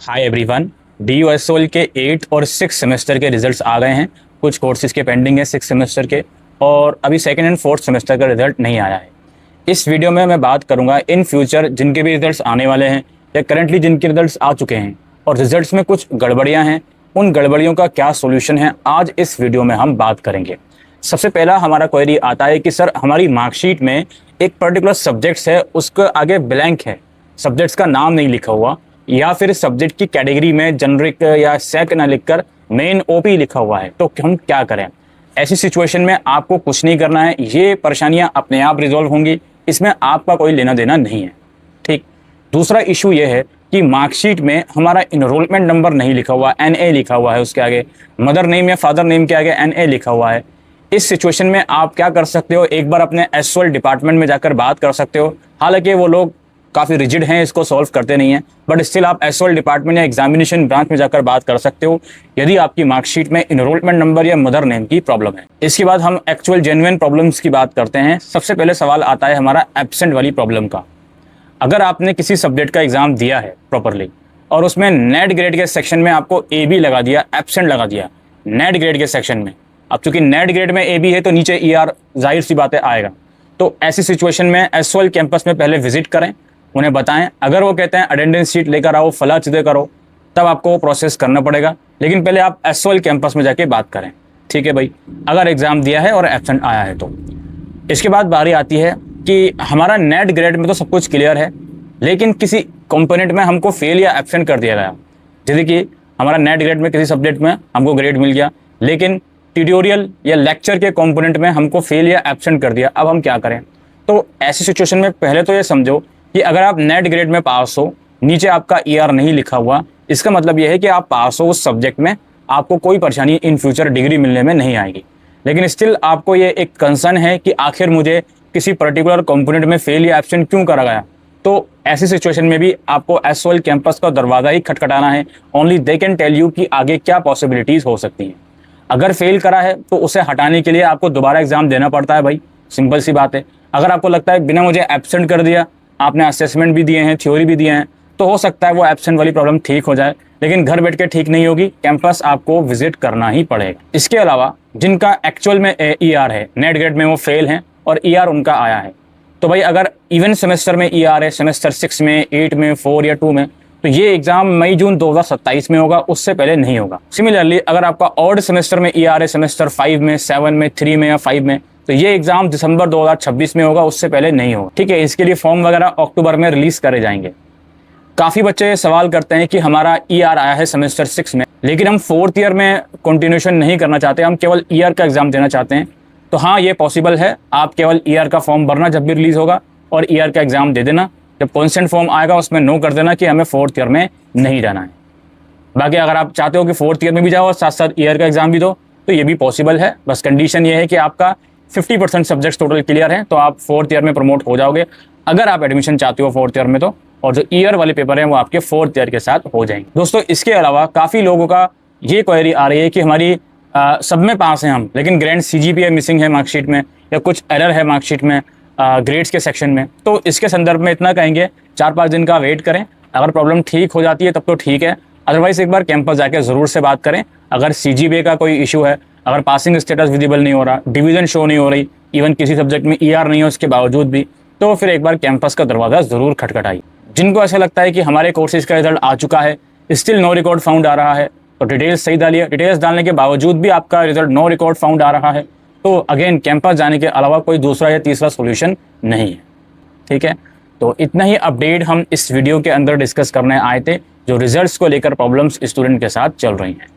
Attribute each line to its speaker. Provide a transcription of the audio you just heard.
Speaker 1: Hi everyone. DUSOL के 8 और 6 semester के रिजल्ट्स आ गए हैं। कुछ कोर्सेज के पेंडिंग है 6 सेमेस्टर के, और अभी सेकेंड एंड फोर्थ सेमेस्टर का रिजल्ट नहीं आया है। इस वीडियो में मैं बात करूंगा इन फ्यूचर जिनके भी रिजल्ट्स आने वाले हैं या करंटली जिनके रिजल्ट्स आ चुके हैं और रिजल्ट्स में कुछ गड़बड़ियां हैं, उन गड़बड़ियों का क्या सोल्यूशन है, आज इस वीडियो में हम बात करेंगे। सबसे पहला हमारा क्वेरी आता है कि सर हमारी मार्कशीट में एक पर्टिकुलर सब्जेक्ट्स है, उसके आगे ब्लैंक है, सब्जेक्ट्स का नाम नहीं लिखा हुआ, या फिर सब्जेक्ट की कैटेगरी में जनरिक या सेक ना लिखकर मेन ओपी लिखा हुआ है, तो हम क्या करें। ऐसी सिचुएशन में आपको कुछ नहीं करना है, ये परेशानियां अपने आप रिजॉल्व होंगी, इसमें आपका कोई लेना देना नहीं है। ठीक। दूसरा इशू ये है कि मार्कशीट में हमारा इनरोलमेंट नंबर नहीं लिखा हुआ, NA लिखा हुआ है, उसके आगे मदर नेम या फादर नेम के आगे NA लिखा हुआ है। इस सिचुएशन में आप क्या कर सकते हो, एक बार अपने एसओएल डिपार्टमेंट में जाकर बात कर सकते हो। हालांकि वो लोग काफ़ी रिजिड हैं, इसको सॉल्व करते नहीं हैं, बट स्टिल आप एसओएल डिपार्टमेंट या एग्जामिनेशन ब्रांच में जाकर बात कर सकते हो यदि आपकी मार्कशीट में इनरोलमेंट नंबर या मदर नेम की प्रॉब्लम है। इसके बाद हम एक्चुअल जेन्युइन प्रॉब्लम्स की बात करते हैं। सबसे पहले सवाल आता है हमारा एब्सेंट वाली प्रॉब्लम का। अगर आपने किसी सब्जेक्ट का एग्जाम दिया है प्रॉपरली और उसमें नेट ग्रेड के सेक्शन में आपको AB लगा दिया, एब्सेंट लगा दिया नेट ग्रेड के सेक्शन में, अब चूंकि नेट ग्रेड में AB है तो नीचे ER जाहिर सी बात है आएगा। तो ऐसी सिचुएशन में एसओएल कैंपस में पहले विजिट करें, उन्हें बताएं। अगर वो कहते हैं अटेंडेंस शीट लेकर आओ, फला चीज़ें करो, तब आपको वो प्रोसेस करना पड़ेगा, लेकिन पहले आप एसओएल कैंपस में जाके बात करें। ठीक है भाई, अगर एग्जाम दिया है और एब्सेंट आया है तो। इसके बाद बारी आती है कि हमारा नेट ग्रेड में तो सब कुछ क्लियर है, लेकिन किसी कंपोनेंट में हमको फेल या एब्सेंट कर दिया गया। जैसे कि हमारा नेट ग्रेड में किसी सब्जेक्ट में हमको ग्रेड मिल गया, लेकिन ट्यूटोरियल या लेक्चर के कंपोनेंट में हमको फेल या एब्सेंट कर दिया। अब हम क्या करें। तो ऐसी सिचुएशन में पहले तो ये समझो कि अगर आप नेट ग्रेड में पास हो, नीचे आपका ER नहीं लिखा हुआ, इसका मतलब यह है कि आप पास हो उस सब्जेक्ट में, आपको कोई परेशानी इन फ्यूचर डिग्री मिलने में नहीं आएगी। लेकिन स्टिल आपको ये एक कंसर्न है कि आखिर मुझे किसी पर्टिकुलर कंपोनेंट में फेल या एब्सेंट क्यों करा गया। तो ऐसी सिचुएशन में भी आपको एसओएल कैंपस का दरवाज़ा ही खटखटाना है। Only they can tell you कि आगे क्या पॉसिबिलिटीज़ हो सकती हैं। अगर फेल करा है तो उसे हटाने के लिए आपको दोबारा एग्जाम देना पड़ता है भाई, सिंपल सी बात है। अगर आपको लगता है बिना मुझे एब्सेंट कर दिया, आपने असेसमेंट भी दिए हैं, थ्योरी भी दिए हैं, तो हो सकता है वो एब्सेंट वाली प्रॉब्लम ठीक हो जाए, लेकिन घर बैठ के ठीक नहीं होगी, कैंपस आपको विजिट करना ही पड़ेगा। इसके अलावा जिनका एक्चुअल में ER है, नेट ग्रेड में वो फेल हैं और ER उनका आया है, तो भाई अगर इवन सेमेस्टर में ER है, सेमेस्टर 6 में, 8 में, 4 या 2 में, तो ये एग्जाम मई जून 2027 में होगा, उससे पहले नहीं होगा। सिमिलरली अगर आपका ऑड सेमेस्टर में ER है, सेमेस्टर 5 में, 7 में, 3 में या 5 में, तो ये एग्जाम दिसंबर 2026 में होगा, उससे पहले नहीं होगा। ठीक है, इसके लिए फॉर्म वगैरह अक्टूबर में रिलीज करे जाएंगे। काफ़ी बच्चे सवाल करते हैं कि हमारा ER आया है सेमेस्टर 6 में, लेकिन हम 4th ईयर में कंटिन्यूशन नहीं करना चाहते, हम केवल ER का एग्जाम देना चाहते हैं। तो हाँ, ये पॉसिबल है, आप केवल ER का फॉर्म भरना जब भी रिलीज होगा और ER का एग्जाम दे देना। जब कॉन्सेंट फॉर्म आएगा उसमें नो कर देना कि हमें 4th ईयर में नहीं जाना है। बाकी अगर आप चाहते हो कि 4th ईयर में भी जाओ और साथ साथ ER का एग्जाम भी दो, तो ये भी पॉसिबल है। बस कंडीशन ये है कि आपका 50% सब्जेक्ट्स टोटल क्लियर है, तो आप 4th ईयर में प्रमोट हो जाओगे अगर आप एडमिशन चाहते हो 4th ईयर में तो। और जो ER वाले पेपर हैं वो आपके 4th ईयर के साथ हो जाएंगे। दोस्तों, इसके अलावा काफ़ी लोगों का ये क्वेरी आ रही है कि हमारी सब में पास हैं हम, लेकिन ग्रैंड CGPA मिसिंग है मार्कशीट में, या कुछ एरर है मार्कशीट में ग्रेड्स के सेक्शन में। तो इसके संदर्भ में इतना कहेंगे, 4-5 दिन का वेट करें। अगर प्रॉब्लम ठीक हो जाती है तब तो ठीक है, अदरवाइज एक बार कैंपस जाके ज़रूर से बात करें। अगर CGPA का कोई इशू है, अगर पासिंग स्टेटस विजिबल नहीं हो रहा, डिवीज़न शो नहीं हो रही, इवन किसी सब्जेक्ट में ER नहीं है उसके बावजूद भी, तो फिर एक बार कैंपस का दरवाज़ा ज़रूर खटखटाइए। जिनको ऐसा लगता है कि हमारे कोर्सेज का रिजल्ट आ चुका है, स्टिल नो रिकॉर्ड फाउंड आ रहा है, तो डिटेल्स सही डालिए। डिटेल्स डालने के बावजूद भी आपका रिजल्ट नो रिकॉर्ड फाउंड आ रहा है, तो अगेन कैंपस जाने के अलावा कोई दूसरा या तीसरा सॉल्यूशन नहीं है। ठीक है, तो इतना ही अपडेट हम इस वीडियो के अंदर डिस्कस करने आए थे, जो रिजल्ट्स को लेकर प्रॉब्लम्स स्टूडेंट के साथ चल रही हैं।